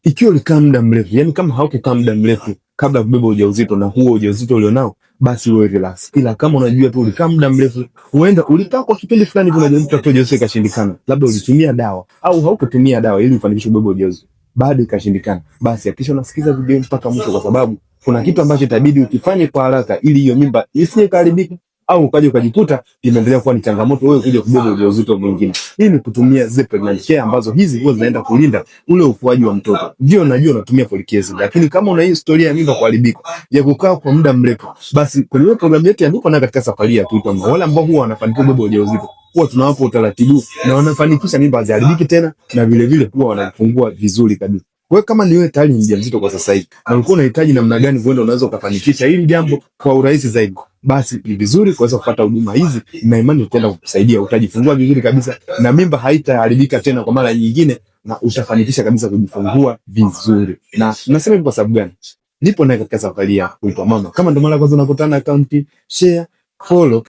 Ikiwa ulikaa muda mrefu, yani kama haukukaa muda mrefu kabla ya kubeba ujauzito na huo ujauzito ulionao, basi wewe relax. Ila kama unajua tu ulikaa muda mrefu, huenda ulikaa kwa kipindi fulani kuna ujauzito tu ujauzito ikashindikana, labda ulitumia dawa au haukutumia dawa ili ufanikishe kubeba ujauzito, bado ikashindikana, basi hakikisha unasikiza video mpaka mwisho, kwa sababu kuna kitu ambacho itabidi ukifanye kwa haraka ili hiyo mimba isije kuharibika au ukaje ukajikuta imeendelea kuwa ni changamoto wewe kuja kubeba ujauzito mwingine. Hii ni kutumia zile pregnant care ambazo hizi huwa zinaenda kulinda ule ukuaji wa mtoto. Ndio najua unatumia folic acid, lakini kama una hii historia ya mimba kuharibika ya kukaa kwa muda mrefu, basi kwenye ile programu yetu ya Niko na katika safari ya tuitwa wale ambao huwa wanafanikiwa kubeba ujauzito, huwa tunawapa utaratibu na wanafanikisha mimba haziharibiki tena, na vile vile huwa wanafungua vizuri kabisa. Kwa hiyo kama ni wewe tayari ni mjamzito kwa sasa hivi na ulikuwa unahitaji namna gani kwenda unaweza ukafanikisha hili jambo kwa urahisi zaidi, basi ni vizuri kuweza kupata huduma hizi, na imani itaenda kukusaidia. Utajifungua vizuri kabisa na mimba haitaharibika tena kwa mara nyingine, na utafanikisha kabisa kujifungua vizuri. Na nasema hivi kwa sababu gani? Nipo naye katika safari ya kuitwa mama. Kama ndo mara kwanza unakutana, account share, follow